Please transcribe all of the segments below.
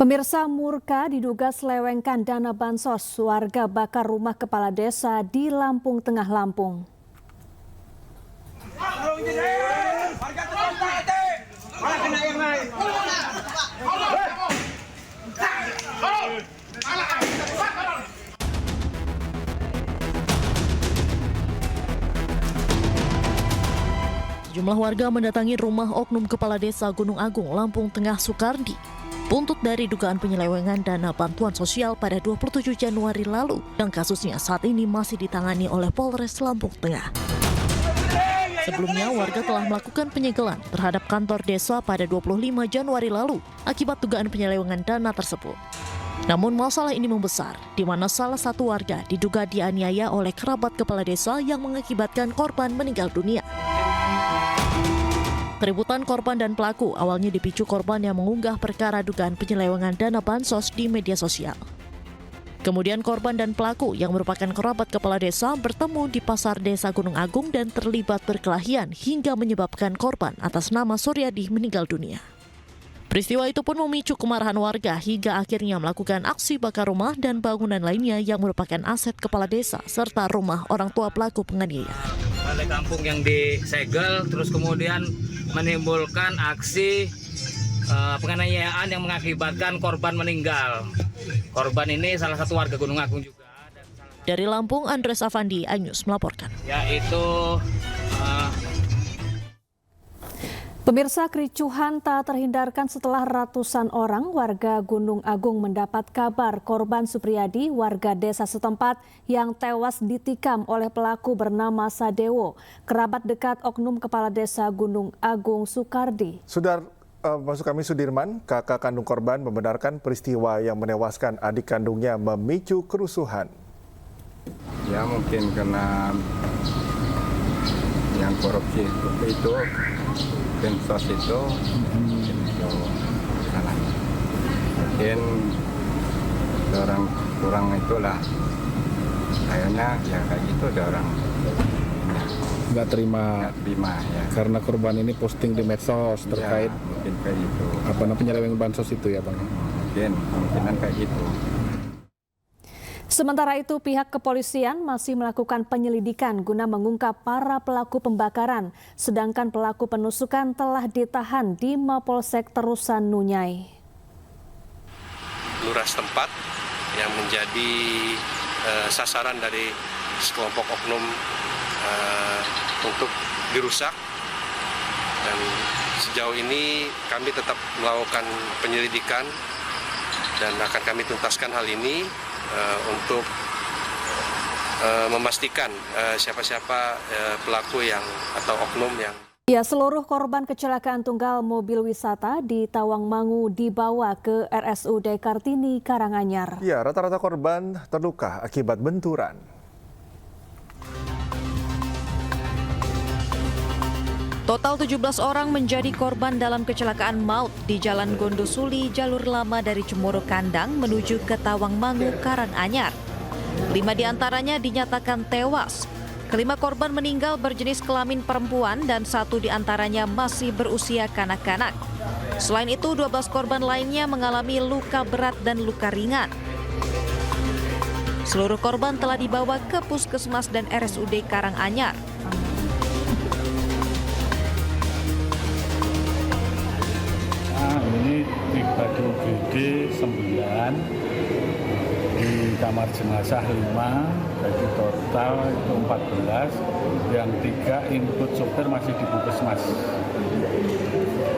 Pemirsa, murka diduga selewengkan dana bansos, warga bakar rumah kepala desa di Lampung Tengah, Lampung. Sejumlah warga mendatangi rumah oknum kepala desa Gunung Agung, Lampung Tengah, Sukardi, buntut dari dugaan penyelewengan dana bantuan sosial pada 27 Januari lalu, dan kasusnya saat ini masih ditangani oleh Polres Lampung Tengah. Sebelumnya, warga telah melakukan penyegelan terhadap kantor desa pada 25 Januari lalu akibat dugaan penyelewengan dana tersebut. Namun masalah ini membesar, di mana salah satu warga diduga dianiaya oleh kerabat kepala desa yang mengakibatkan korban meninggal dunia. Keributan korban dan pelaku awalnya dipicu korban yang mengunggah perkara dugaan penyelewengan dana bansos di media sosial. Kemudian korban dan pelaku yang merupakan kerabat kepala desa bertemu di pasar desa Gunung Agung dan terlibat perkelahian hingga menyebabkan korban atas nama Suryadi meninggal dunia. Peristiwa itu pun memicu kemarahan warga hingga akhirnya melakukan aksi bakar rumah dan bangunan lainnya yang merupakan aset kepala desa serta rumah orang tua pelaku penganiayaan. Balai kampung yang disegel, terus kemudian menimbulkan aksi penganiayaan yang mengakibatkan korban meninggal. Korban ini salah satu warga Gunung Agung juga. Dari Lampung, Andres Afandi, iNews melaporkan. Yaitu Pemirsa, kericuhan tak terhindarkan setelah ratusan orang warga Gunung Agung mendapat kabar korban Supriyadi, warga desa setempat yang tewas ditikam oleh pelaku bernama Sadewo, kerabat dekat oknum kepala desa Gunung Agung Sukardi. Maksud kami Sudirman, kakak kandung korban, membenarkan peristiwa yang menewaskan adik kandungnya memicu kerusuhan. Ya mungkin karena yang korupsi itu bansos itu salah. Mungkin orang kurang itulah kayaknya ya kayak gitu ada orang nggak terima ya. Karena korban ini posting di medsos terkait ya, mungkin kayak gitu. Penyelewengan bansos itu ya Bang? Mungkinan kayak gitu. Sementara itu, pihak kepolisian masih melakukan penyelidikan guna mengungkap para pelaku pembakaran, sedangkan pelaku penusukan telah ditahan di Mapolsek Terusan Nunyai. Lurah setempat yang menjadi sasaran dari sekelompok oknum untuk dirusak, dan sejauh ini kami tetap melakukan penyelidikan dan akan kami tuntaskan hal ini untuk memastikan siapa-siapa pelaku yang atau oknum yang. Ya, seluruh korban kecelakaan tunggal mobil wisata di Tawangmangu dibawa ke RSUD Kartini, Karanganyar. Ya, rata-rata korban terluka akibat benturan. Total 17 orang menjadi korban dalam kecelakaan maut di Jalan Gondosuli, jalur lama dari Cemoro Kandang menuju ke Tawangmangu, Karanganyar. 5 diantaranya dinyatakan tewas. Kelima korban meninggal berjenis kelamin perempuan dan 1 diantaranya masih berusia kanak-kanak. Selain itu, 12 korban lainnya mengalami luka berat dan luka ringan. Seluruh korban telah dibawa ke Puskesmas dan RSUD Karanganyar. Ini pribadi UGD 9, di kamar jenazah 5, jadi total itu 14, yang 3 input sopir masih di Puskesmas.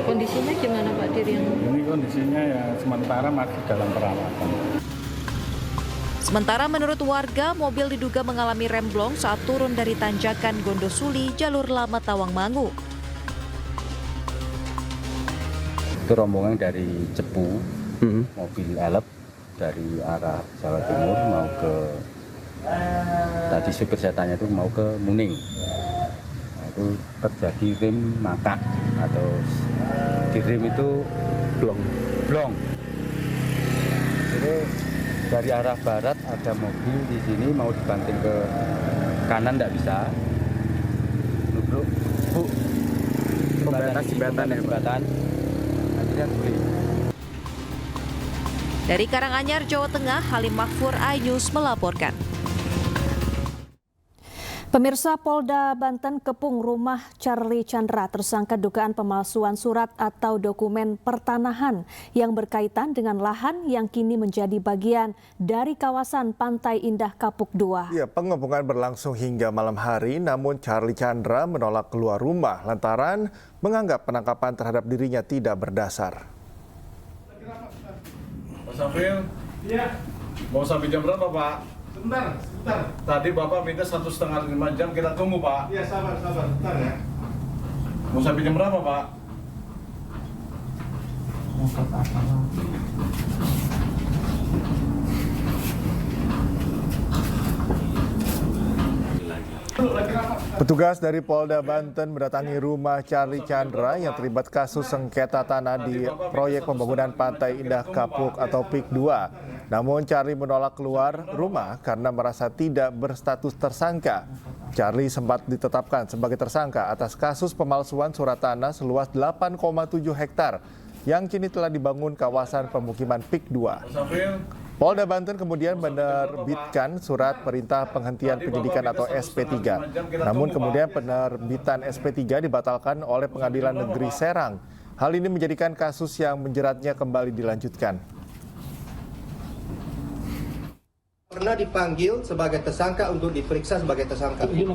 Kondisinya gimana Pak Dirian? Ini kondisinya ya sementara masih dalam perawatan. Sementara menurut warga, mobil diduga mengalami remblong saat turun dari tanjakan Gondosuli, jalur lama Tawangmangu. Itu rombongan dari Cepu, mobil elep dari arah Jawa Timur mau ke, tadi supir saya tanya itu mau ke Muning. Nah, itu terjadi rem makak atau di rem itu blong. Jadi dari arah barat ada mobil di sini mau dibanting ke kanan tidak bisa. Bu, jembatan ya, jembatan. Akhirnya beli. Dari Karanganyar, Jawa Tengah, Halim Mahfur, iNews melaporkan. Pemirsa, Polda Banten kepung rumah Charlie Chandra tersangka dugaan pemalsuan surat atau dokumen pertanahan yang berkaitan dengan lahan yang kini menjadi bagian dari kawasan Pantai Indah Kapuk II. Ya, pengepungan berlangsung hingga malam hari, namun Charlie Chandra menolak keluar rumah lantaran menganggap penangkapan terhadap dirinya tidak berdasar. Pak Safil? Iya. Mau sampai jam berapa, Pak? Sebentar. Tadi Bapak minta 1,5 jam, kita tunggu, Pak. Iya, sabar, bentar ya. Mau sampai jam berapa, Pak? Petugas dari Polda Banten mendatangi rumah Charlie Chandra yang terlibat kasus sengketa tanah di proyek pembangunan Pantai Indah Kapuk atau PIK 2. Namun Charlie menolak keluar rumah karena merasa tidak berstatus tersangka. Charlie sempat ditetapkan sebagai tersangka atas kasus pemalsuan surat tanah seluas 8,7 hektar yang kini telah dibangun kawasan pemukiman PIK 2. Polda Banten kemudian menerbitkan surat perintah penghentian penyidikan atau SP3. Namun kemudian penerbitan SP3 dibatalkan oleh Pengadilan Negeri Serang. Hal ini menjadikan kasus yang menjeratnya kembali dilanjutkan. Pernah dipanggil sebagai tersangka untuk diperiksa sebagai tersangka. Ya,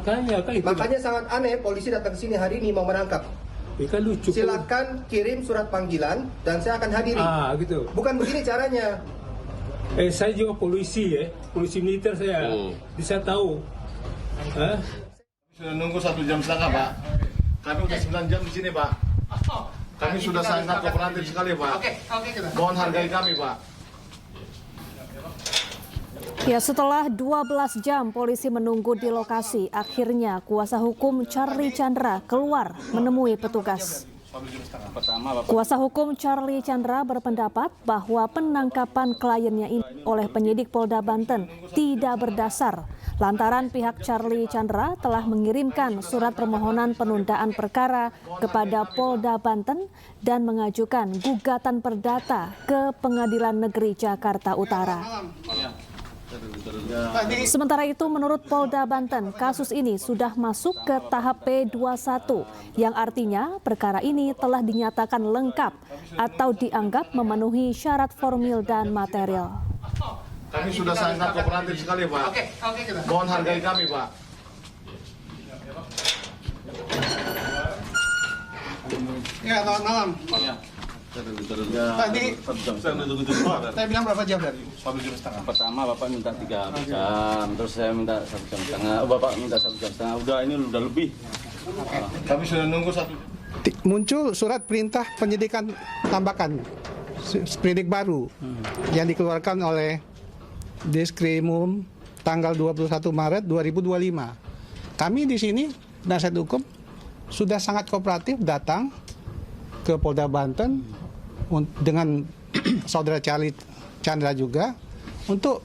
makanya sangat aneh polisi datang ke sini hari ini mau menangkap. Lucu. Silakan kirim surat panggilan dan saya akan hadiri. Gitu. Bukan begini caranya. Saya juga polisi polisi militer saya. Bisa tahu. Sudah nunggu 1,5 jam, Pak. Kami sudah 9 jam di sini, Pak. Kami sudah sangat kooperatif sekali, Pak. Oke, kita. Mohon hargai kami, Pak. Ya, setelah 12 jam polisi menunggu di lokasi, akhirnya kuasa hukum Charlie Chandra keluar menemui petugas. Kuasa hukum Charlie Chandra berpendapat bahwa penangkapan kliennya ini oleh penyidik Polda Banten tidak berdasar, lantaran pihak Charlie Chandra telah mengirimkan surat permohonan penundaan perkara kepada Polda Banten dan mengajukan gugatan perdata ke Pengadilan Negeri Jakarta Utara. Sementara itu, menurut Polda Banten, kasus ini sudah masuk ke tahap P21, yang artinya perkara ini telah dinyatakan lengkap atau dianggap memenuhi syarat formil dan material. Kami sudah sangat kooperatif sekali, Pak. Oke, kita. Mohon hargai kami, Pak. Ya, selamat malam. Tadi saya bilang berapa jam tadi? 1,5 jam. Pertama Bapak minta 3 jam, terus saya minta 1,5 jam. Bapak minta 1,5 jam. Udah ini udah lebih. Kami sudah nunggu Muncul surat perintah penyidikan tambakan, sprindik baru yang dikeluarkan oleh Diskrimum tanggal 21 Maret 2025. Kami di sini penasihat hukum sudah sangat kooperatif datang ke Polda Banten dengan saudara Charlie Chandra juga untuk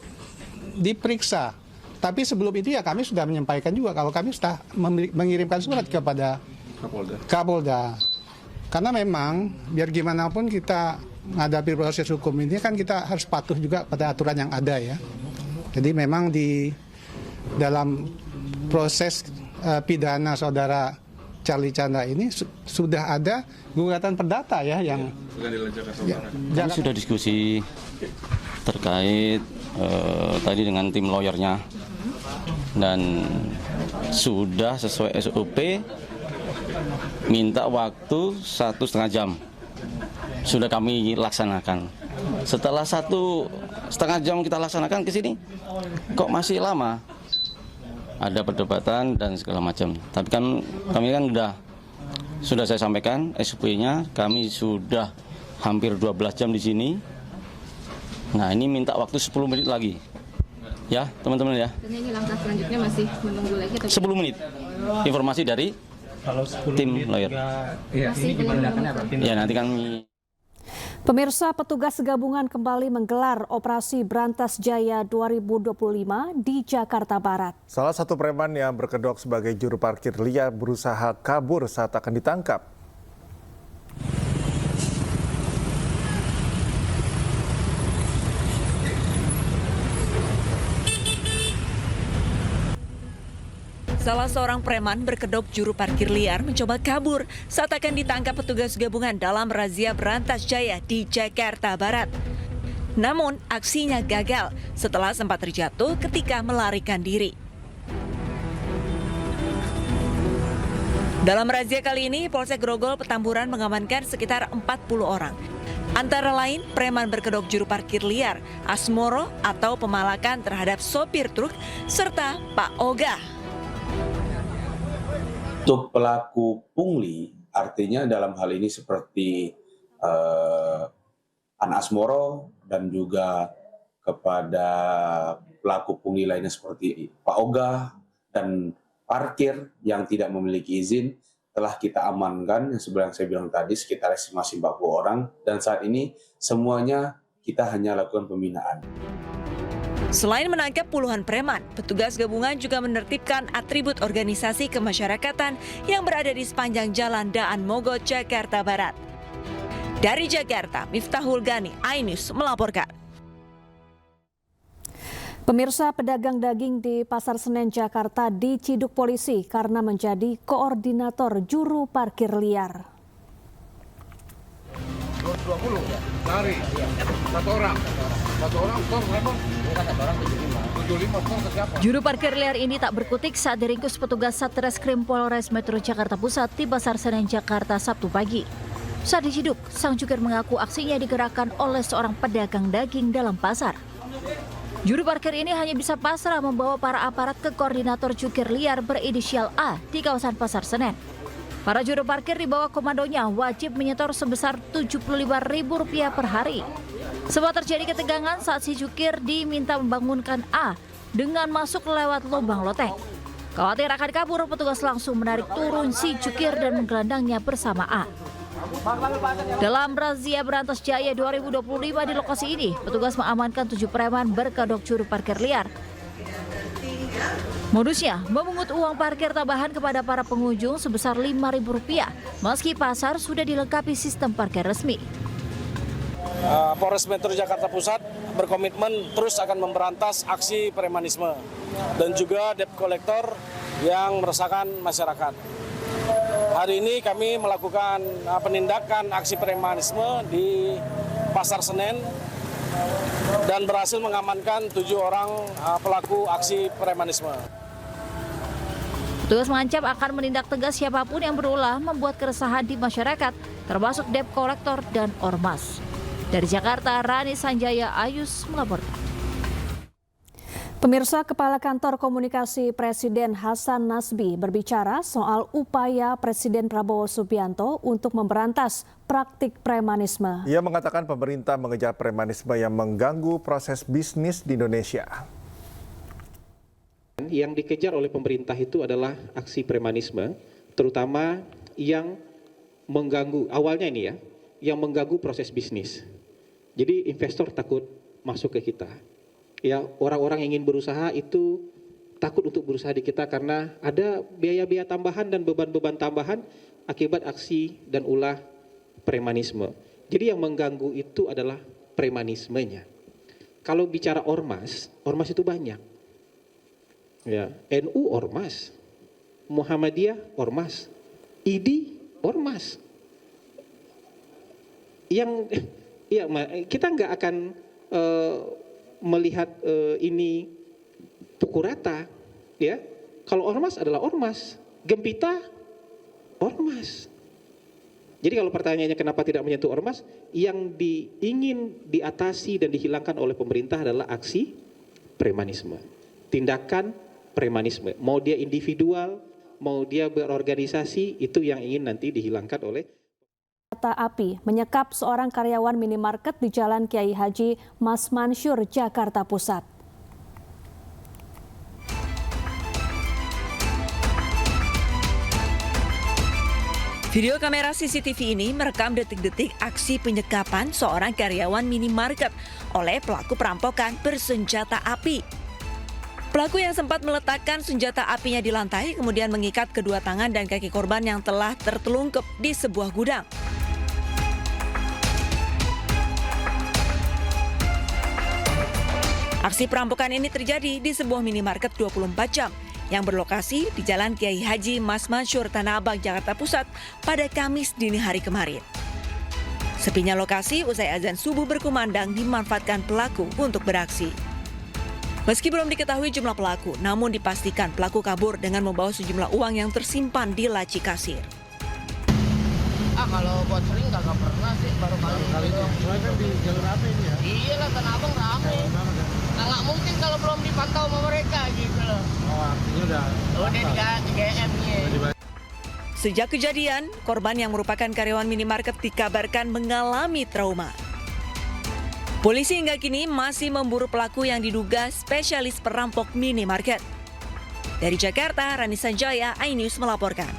diperiksa. Tapi sebelum itu ya kami sudah menyampaikan juga kalau kami sudah mengirimkan surat kepada Kapolda. Karena memang biar gimana pun kita menghadapi proses hukum ini kan kita harus patuh juga pada aturan yang ada ya. Jadi memang di dalam proses pidana saudara Charlie Chandra ini sudah ada gugatan perdata ya yang Kami sudah diskusi terkait tadi dengan tim lawyernya dan sudah sesuai SOP minta waktu 1,5 jam. Sudah kami laksanakan. Setelah 1,5 jam kita laksanakan ke sini, kok masih lama? Ada perdebatan dan segala macam. Tapi kan kami kan sudah saya sampaikan SOP-nya, kami sudah hampir 12 jam di sini. Nah, ini minta waktu 10 menit lagi. Ya, teman-teman ya. Dan ini langkah selanjutnya masih menunggu lagi atau 10 menit. Informasi dari tim lawyer. masih menunggu? Ya, nanti kami Pemirsa, petugas gabungan kembali menggelar Operasi Brantas Jaya 2025 di Jakarta Barat. Salah satu preman yang berkedok sebagai juru parkir liar berusaha kabur saat akan ditangkap. Salah seorang preman berkedok juru parkir liar mencoba kabur saat akan ditangkap petugas gabungan dalam razia Berantas Jaya di Jakarta Barat. Namun, aksinya gagal setelah sempat terjatuh ketika melarikan diri. Dalam razia kali ini, Polsek Grogol Petamburan mengamankan sekitar 40 orang. Antara lain, preman berkedok juru parkir liar, Asmoro atau pemalakan terhadap sopir truk, serta Pak Oga. Untuk pelaku pungli, artinya dalam hal ini seperti An Asmoro dan juga kepada pelaku pungli lainnya seperti Pak Oga dan parkir yang tidak memiliki izin telah kita amankan, yang sebenarnya saya bilang tadi sekitar estimasi 40 orang, dan saat ini semuanya kita hanya lakukan pembinaan. Selain menangkap puluhan preman, petugas gabungan juga menertibkan atribut organisasi kemasyarakatan yang berada di sepanjang Jalan Daan Mogot, Jakarta Barat. Dari Jakarta, Miftahul Gani, iNews melaporkan. Pemirsa, pedagang daging di Pasar Senen, Jakarta diciduk polisi karena menjadi koordinator juru parkir liar. 20 lari, satu orang ton berapa? 75 ton ke siapa? Juru parkir liar ini tak berkutik saat diringkus petugas Satreskrim Polres Metro Jakarta Pusat di Pasar Senen, Jakarta Sabtu pagi. Saat diciduk, sang jukir mengaku aksinya digerakkan oleh seorang pedagang daging dalam pasar. Juru parkir ini hanya bisa pasrah membawa para aparat ke koordinator jukir liar berinisial A di kawasan Pasar Senen. Para juru parkir di bawah komandonya wajib menyetor sebesar Rp75.000 per hari. Sempat terjadi ketegangan saat si jukir diminta membangunkan A dengan masuk lewat lubang loteng. Khawatir akan kabur, petugas langsung menarik turun si jukir dan menggelandangnya bersama A. Dalam razia Berantas Jaya 2025 di lokasi ini, petugas mengamankan 7 preman berkedok juru parkir liar. Modusnya memungut uang parkir tambahan kepada para pengunjung sebesar Rp5.000 meski pasar sudah dilengkapi sistem parkir resmi. Polres Metro Jakarta Pusat berkomitmen terus akan memberantas aksi premanisme dan juga debt collector yang meresahkan masyarakat. Hari ini kami melakukan penindakan aksi premanisme di Pasar Senen dan berhasil mengamankan 7 orang pelaku aksi premanisme. Petugas mengancam akan menindak tegas siapapun yang berulah membuat keresahan di masyarakat, termasuk debt collector dan ormas. Dari Jakarta, Rani Sanjaya, iNews melaporkan. Pemirsa, Kepala Kantor Komunikasi Presiden Hasan Nasbi berbicara soal upaya Presiden Prabowo Subianto untuk memberantas praktik premanisme. Ia mengatakan pemerintah mengejar premanisme yang mengganggu proses bisnis di Indonesia. Yang dikejar oleh pemerintah itu adalah aksi premanisme, terutama yang mengganggu, awalnya ini ya, yang mengganggu proses bisnis. Jadi investor takut masuk ke kita. Ya, orang-orang yang ingin berusaha itu takut untuk berusaha di kita karena ada biaya-biaya tambahan dan beban-beban tambahan akibat aksi dan ulah premanisme. Jadi yang mengganggu itu adalah premanismenya. Kalau bicara ormas, ormas itu banyak. Ya, NU ormas, Muhammadiyah ormas, ID ormas. Kita nggak akan melihat ini pukul rata, ya. Kalau ormas adalah ormas, Gempita ormas. Jadi kalau pertanyaannya kenapa tidak menyentuh ormas, yang ingin diatasi dan dihilangkan oleh pemerintah adalah aksi premanisme, tindakan premanisme. Mau dia individual, mau dia berorganisasi, itu yang ingin nanti dihilangkan oleh. Kereta api menyekap seorang karyawan minimarket di Jalan Kiai Haji Mas Mansur, Jakarta Pusat. Video kamera CCTV ini merekam detik-detik aksi penyekapan seorang karyawan minimarket oleh pelaku perampokan bersenjata api. Pelaku yang sempat meletakkan senjata apinya di lantai kemudian mengikat kedua tangan dan kaki korban yang telah tertelungkup di sebuah gudang. Aksi perampokan ini terjadi di sebuah minimarket 24 jam yang berlokasi di Jalan Kiai Haji Mas Mansur Tanah Abang, Jakarta Pusat pada Kamis dini hari kemarin. Sepinya lokasi usai azan subuh berkumandang dimanfaatkan pelaku untuk beraksi. Meski belum diketahui jumlah pelaku, namun dipastikan pelaku kabur dengan membawa sejumlah uang yang tersimpan di laci kasir. Kalau buat sering nggak pernah sih, baru kali itu. Soalnya kan di jalur rame ini ya? Iya lah, Tanah Abang rame. Nah, nggak mungkin kalau belum dipantau sama mereka gitu loh. Oh, artinya udah di GM-nya. Sejak kejadian, korban yang merupakan karyawan minimarket dikabarkan mengalami trauma. Polisi hingga kini masih memburu pelaku yang diduga spesialis perampok minimarket. Dari Jakarta, Rani Sanjaya, iNews melaporkan.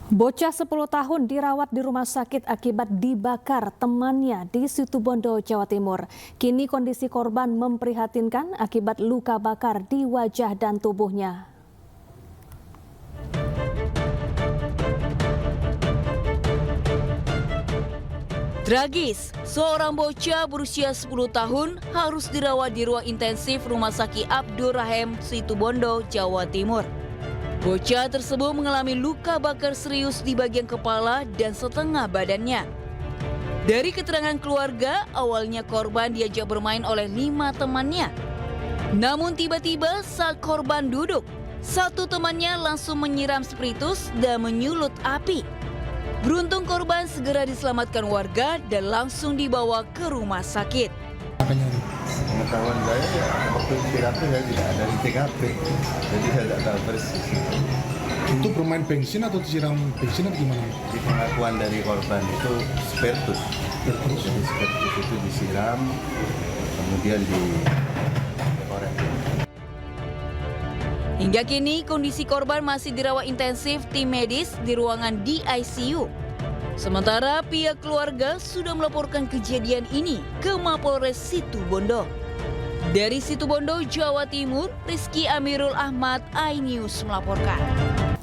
Bocah 10 tahun dirawat di rumah sakit akibat dibakar temannya di Situbondo, Jawa Timur. Kini kondisi korban memprihatinkan akibat luka bakar di wajah dan tubuhnya. Tragis, seorang bocah berusia 10 tahun harus dirawat di ruang intensif Rumah Sakit Abdurrahim, Situbondo, Jawa Timur. Bocah tersebut mengalami luka bakar serius di bagian kepala dan setengah badannya. Dari keterangan keluarga, awalnya korban diajak bermain oleh 5 temannya. Namun tiba-tiba saat korban duduk, satu temannya langsung menyiram spiritus dan menyulut api. Beruntung korban segera diselamatkan warga dan langsung dibawa ke rumah sakit. Pengetahuan saya ya waktu TKP tidak ada di TKP, jadi saya tidak tahu persis. Itu bermain bensin atau disiram bensin atau gimana? Di pengakuan dari korban itu spiritus. Jadi spiritus itu disiram, kemudian dikorek. Hingga kini kondisi korban masih dirawat intensif tim medis di ruangan ICU. Sementara pihak keluarga sudah melaporkan kejadian ini ke Mapolres Situbondo. Dari Situbondo, Jawa Timur, Rizky Amirul Ahmad, iNews melaporkan.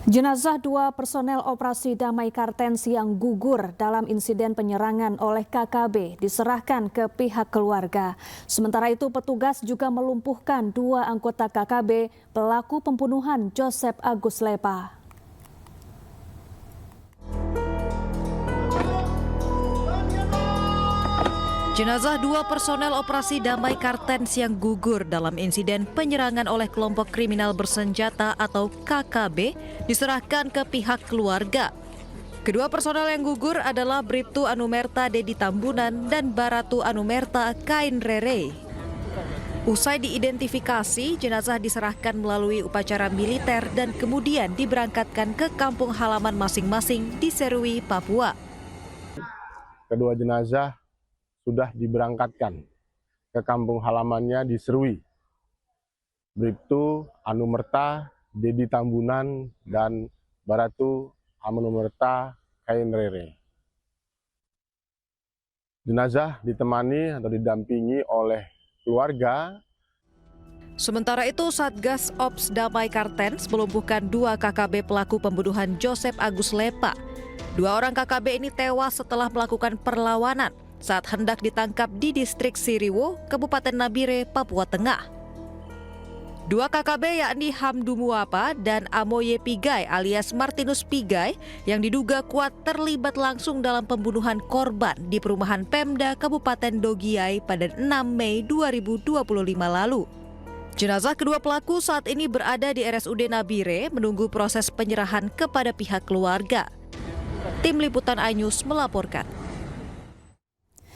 Jenazah 2 personel operasi damai Kartens yang gugur dalam insiden penyerangan oleh KKB diserahkan ke pihak keluarga. Sementara itu petugas juga melumpuhkan 2 anggota KKB pelaku pembunuhan Joseph Agus Lepa. Jenazah 2 personel operasi damai Kartens yang gugur dalam insiden penyerangan oleh kelompok kriminal bersenjata atau KKB diserahkan ke pihak keluarga. Kedua personel yang gugur adalah Bribtu Anumerta Dedi Tambunan dan Baratu Anumerta Kain Rere. Usai diidentifikasi, jenazah diserahkan melalui upacara militer dan kemudian diberangkatkan ke kampung halaman masing-masing di Serui, Papua. Kedua jenazah sudah diberangkatkan ke kampung halamannya di Serui. Bribtu Anumerta Dedi Tambunan dan Baratu Anumerta Kain Rere. Jenazah ditemani atau didampingi oleh keluarga. Sementara itu, Satgas Ops Damai Kartens melumpuhkan 2 KKB pelaku pembunuhan Joseph Agus Lepa. 2 orang KKB ini tewas setelah melakukan perlawanan saat hendak ditangkap di distrik Siriwo, Kabupaten Nabire, Papua Tengah. 2 KKB yakni Hamdu Muapa dan Amoye Pigai alias Martinus Pigai yang diduga kuat terlibat langsung dalam pembunuhan korban di perumahan Pemda Kabupaten Dogiai pada 6 Mei 2025 lalu. Jenazah kedua pelaku saat ini berada di RSUD Nabire menunggu proses penyerahan kepada pihak keluarga. Tim Liputan iNews melaporkan.